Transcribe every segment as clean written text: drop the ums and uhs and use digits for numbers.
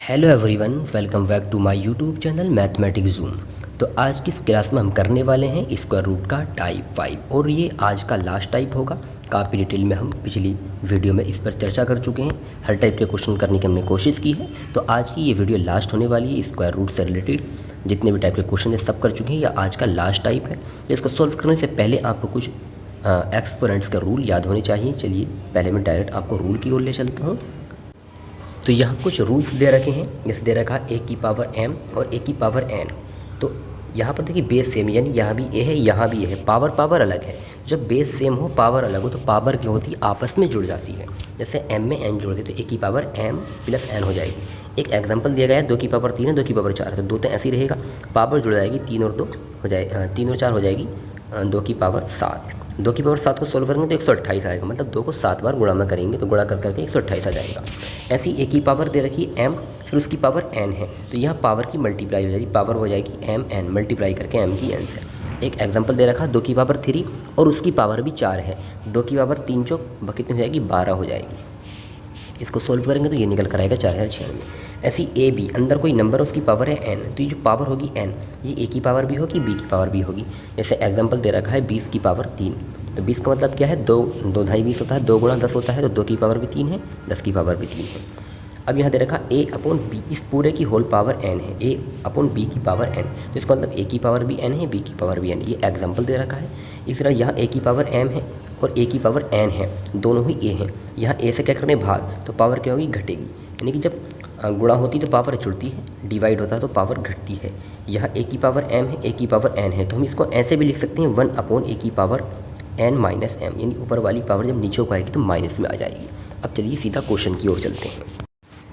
Hello everyone, welcome back to my YouTube channel mathematics zoom. तो आज की इस क्लास में हम करने वाले हैं स्क्वायर रूट का टाइप 5 और ये आज का लास्ट टाइप होगा। काफ़ी डिटेल में हम पिछली वीडियो में इस पर चर्चा कर चुके हैं, हर टाइप के क्वेश्चन करने की हमने कोशिश की है। तो आज की ये वीडियो लास्ट होने वाली है। स्क्वायर रूट से रिलेटेड जितने भी टाइप के क्वेश्चन है सब कर चुके हैं, यह आज का लास्ट टाइप है। इसको सॉल्व करने से पहले आपको कुछ एक्सपोनेंट्स का रूल याद होने चाहिए। चलिए पहले मैं डायरेक्ट आपको रूल की ओर ले चलता हूँ। तो यहाँ कुछ रूल्स दे रखे हैं, जैसे दे रखा है a की पावर m और a की पावर n। तो यहाँ पर देखिए बेस सेम, यानी यहाँ भी a है यहाँ भी a है, पावर अलग है। जब बेस सेम हो पावर अलग हो तो पावर क्या होती है, आपस में जुड़ जाती है। जैसे m में n जोड़ दे तो a की पावर m प्लस n हो जाएगी। एक एग्जाम्पल दिया गया है 2 की पावर 3 है 2 की पावर 4 है, तो 2 तो ऐसे ही रहेगा, पावर जुड़ जाएगी 3 और 2 हो जाए 3 और 4 हो जाएगी 2 की पावर 7। 2 की पावर 7 को सोल्व करेंगे तो 128 आएगा, मतलब 2 को 7 बार गुणा में करेंगे तो गुणा कर करके 128 आ जाएगा। ऐसी a की पावर दे रखी है m, फिर उसकी पावर n है, तो यह पावर की मल्टीप्लाई हो जाएगी, पावर हो जाएगी m n मल्टीप्लाई करके m की n से। एक एग्जांपल दे रखा 2 की पावर 3 और उसकी पावर भी 4 है, 2 की पावर 3 चौक कितनी हो जाएगी 12 हो जाएगी। इसको सोल्व करेंगे तो ये निकल कर आएगा 4096। ऐसी ए बी अंदर कोई नंबर है उसकी पावर है n, तो ये जो पावर होगी n ये a की पावर भी होगी b की पावर भी होगी। जैसे एग्जांपल दे रखा है 20 की पावर 3, तो 20 का मतलब क्या है 2 2 ढाई 20 होता है, 2 गुणा 10 होता है, तो 2 की पावर भी 3 है 10 की पावर भी 3 है। अब यहाँ दे रखा a अपॉन b, इस पूरे की होल पावर n है, a अपॉन b की पावर n, तो इसका मतलब a की पावर भी n है b की पावर भी n, ये एग्जाम्पल दे रखा है। इस तरह यहाँ a की पावर m है और a की पावर n है, दोनों ही a हैं। यहाँ a से क्या करने भाग, तो पावर क्या होगी घटेगी, यानी कि जब गुणा होती तो पावर जुड़ती है, डिवाइड होता है तो पावर घटती है। यहाँ a की पावर m है a की पावर n है, तो हम इसको ऐसे भी लिख सकते हैं 1 अपॉन a की पावर n माइनस m, यानी ऊपर वाली पावर जब नीचे को आएगी तो माइनस में आ जाएगी। अब चलिए सीधा क्वेश्चन की ओर चलते हैं।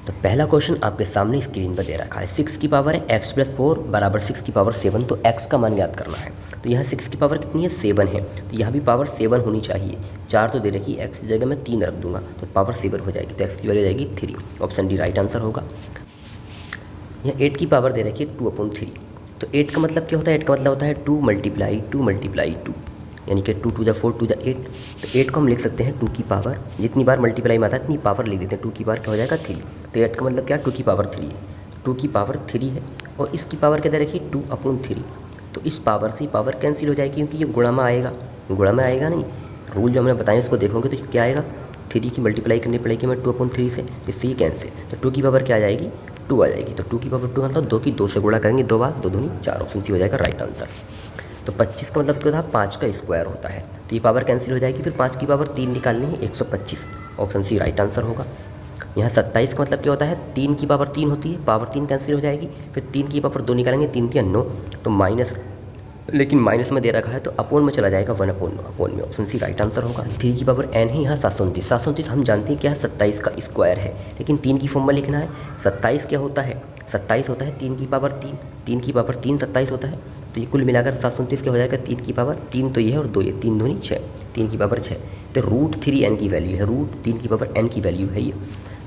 तो पहला क्वेश्चन आपके सामने स्क्रीन पर दे रखा है 6 की पावर है x प्लस 4 बराबर 6 की पावर 7, तो x का मान ज्ञात करना है। तो यहाँ 6 की पावर कितनी है 7 है, तो यहाँ भी पावर 7 होनी चाहिए। 4 तो दे रखी है, x की जगह मैं 3 रख दूंगा तो पावर 7 हो जाएगी, तो x की वैल्यू हो जाएगी 3। ऑप्शन डी राइट आंसर होगा। यहाँ 8 की पावर दे रखी है 2/3, तो 8 का मतलब क्या होता है, 8 का मतलब होता है 2 मल्टीप्लाई 2, यानी कि 2 to the 4 to the 8। तो 8 को हम लिख सकते हैं 2 की पावर, जितनी बार मल्टीप्लाई में आता है इतनी पावर लिख देते हैं, 2 की पावर क्या हो जाएगा 3। तो 8 का मतलब क्या 2 की पावर 3 है, 2 की पावर 3 है, और इसकी पावर क्या दे रखी है 2/3। तो इस पावर से पावर कैंसिल हो जाएगी, क्योंकि ये गुणा में आएगा नहीं। रूल जो हमने बताया उसको देखोगे तो क्या आएगा, 3 की मल्टीप्लाई करनी पड़ेगी मैं 2/3 से, इससे ये कैंसिल, तो 2 की पावर क्या आ जाएगी 2 आ जाएगी। तो 2 की पावर 2 मतलब 2 की 2 से गुणा करेंगे 2 बार, 2 दूनी 4, ऑप्शन सी हो जाएगा राइट आंसर। तो 25 का मतलब क्या था 5 का स्क्वायर होता है, तो ये पावर कैंसिल हो जाएगी, फिर 5 की पावर 3 निकालनी है 125, ऑप्शन सी राइट आंसर होगा। यहाँ 27 का मतलब क्या होता है 3 की पावर 3 होती है, पावर 3 कैंसिल हो जाएगी, फिर 3 की पावर 2 निकालेंगे 3 की 9, तो माइनस, लेकिन माइनस में दे रखा है तो अपोन में चला जाएगा 1/9, अपोन में, ऑप्शन सी राइट आंसर होगा। 3 की पावर n है यहाँ 729 हम जानते हैं क्या 27 का स्क्वायर है, लेकिन 3 की फॉर्म में लिखना है। 27 क्या होता है 27 होता है 3 की पावर 3, 3 की पावर 3 27 होता है, तो ये कुल मिलाकर 729 क्या हो जाएगा 3 की पावर 3 तो ये है और 2 ये, 3 दूनी 6, 3 की पावर 6, तो √3n की वैल्यू है, √3 की पावर n की वैल्यू है ये।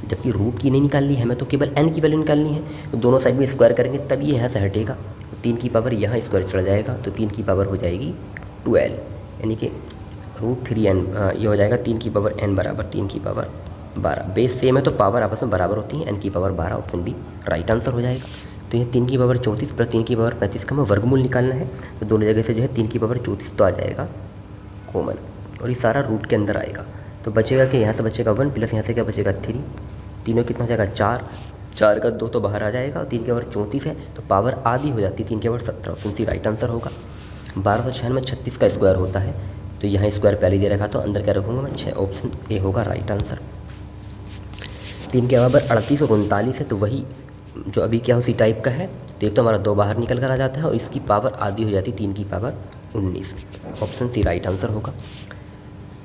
जबकि रूट की नहीं निकालनी है हमें, तो केवल n की वैल्यू निकालनी है, तो दोनों साइड में स्क्वायर करेंगे तब ये यहाँ से हटेगा, तो 3 की पावर यहाँ स्क्वायर चढ़ जाएगा, तो 3 की पावर हो जाएगी 12, यानी कि √3n ये हो जाएगा 3 की पावर n बराबर 3 की पावर 12। बेस सेम है तो पावर आपस में बराबर होती है, n की power 12, option B right answer हो जाएगा। तो ये 3 की पावर 34 प्लस 3 की पावर 35 का हमें वर्गमूल निकालना है, तो दोनों जगह से जो है 3 की पावर 34 तो आ जाएगा कॉमन, और ये सारा रूट के अंदर आएगा, तो बचेगा कि यहाँ से बचेगा 1 प्लस यहाँ से क्या बचेगा 3, तीनों कितना हो जाएगा 4 का 2 तो बाहर आ जाएगा, और 3 की पावर 34 है तो पावर आधी हो जाती है, 3 की power 17, option C right answer होगा। 1296 में 36 का स्क्वायर होता है, तो यहाँ स्क्वायर पहले दे रखा तो अंदर क्या रखूँगा मैं 6, ऑप्शन ए होगा राइट आंसर। 3 के बराबर 38 और 39 है, तो वही जो अभी क्या उसी टाइप का है, तो एक तो हमारा 2 बाहर निकल कर आ जाता है और इसकी पावर आधी हो जाती है 3 की power 19, option C right answer होगा।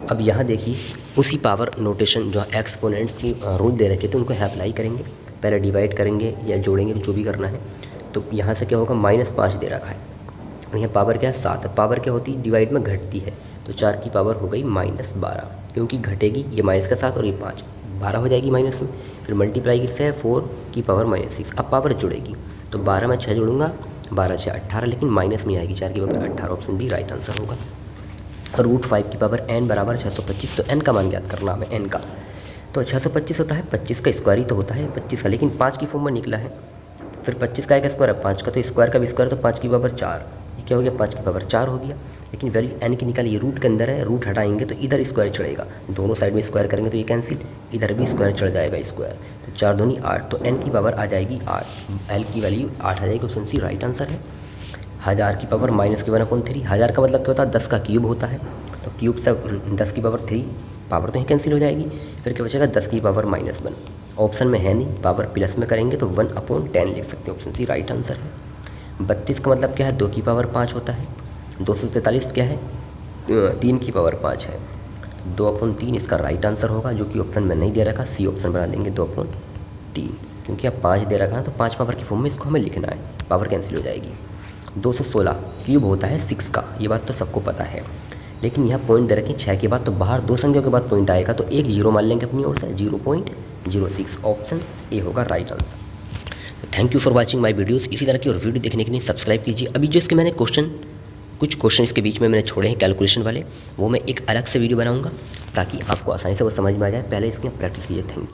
अब यहाँ देखिए उसी पावर नोटेशन जो एक्सपोनेंट्स की रूल दे रखे थे उनको अप्लाई करेंगे, पहले डिवाइड करेंगे या जोड़ेंगे जो भी करना है। तो यहाँ से क्या होगा -5 दे रखा है, और यहाँ पावर क्या है 7, पावर क्या होती है डिवाइड में घटती है, तो 4 की पावर हो गई -12, क्योंकि घटेगी ये माइनस का 7 और ये 5, 12 हो जाएगी माइनस में, फिर मल्टीप्लाई किससे 4 की पावर -6, अब पावर जुड़ेगी, तो 12 में 6 जोड़ूंगा 12 6 18, लेकिन माइनस में आएगी 4 की power 18, option B right answer होगा। √5 की पावर n बराबर 625, तो n का मान ज्ञात करना हमें, n का तो 625 होता है, 25 का स्क्वायर ही तो होता है 25 का, लेकिन 5 की फॉर्म में निकला है। फिर 25 का एक स्क्वायर है 5 का, तो स्क्वायर का भी स्क्वायर, तो 5 की पावर 4, ये क्या हो गया 5 की पावर 4 हो गया। लेकिन वैल्यू एन की निकालिए, रूट के अंदर है, रूट हटाएंगे तो इधर स्क्वायर चढ़ेगा, दोनों साइड में स्क्वायर करेंगे तो ये कैंसिल, इधर भी स्क्वायर चढ़ जाएगा स्क्वायर, तो 4 दूनी 8, तो एन की पावर आ जाएगी 8, एल की वैल्यू 8 आ जाएगी, ऑप्शन सी राइट आंसर है। 1000 की पावर माइनस के 1/3, 1000 का मतलब क्या होता है 10 का क्यूब होता है, तो क्यूब से 10 की पावर 3, पावर तो ही कैंसिल हो जाएगी, फिर क्या बचेगा 10 की पावर -1, ऑप्शन में है नहीं, पावर प्लस में करेंगे तो 1/10 लिख सकते हैं, ऑप्शन सी राइट आंसर है। 32 का मतलब क्या है 2 की पावर 5 होता है, 243 क्या है 3 की पावर 5 है, 2/3 इसका राइट आंसर होगा, जो कि ऑप्शन में नहीं दे रखा, सी ऑप्शन बना देंगे 2/3, क्योंकि अब 5 दे रखा है तो 5 पावर की फॉर्म में इसको हमें लिखना है, पावर कैंसिल हो जाएगी। 216 क्यूब होता है 6 का, ये बात तो सबको पता है, लेकिन यहाँ पॉइंट दे रखें 6 के बाद, तो बाहर 2 संख्याओं के बाद पॉइंट आएगा, तो एक जीरो मान लेंगे अपनी ओर से, 0.06, ऑप्शन ए होगा right answer. Thank you for watching my videos. इसी तरह की और वीडियो देखने के लिए सब्सक्राइब कीजिए। अभी जो इसके मैंने कुछ क्वेश्चन इसके बीच में मैंने छोड़े हैं कैलकुलेशन वाले, वो मैं एक अलग से वीडियो बनाऊंगा ताकि आपको आसानी से वो समझ में आ जाए, पहले इसकी प्रैक्टिस कीजिए। Thank you.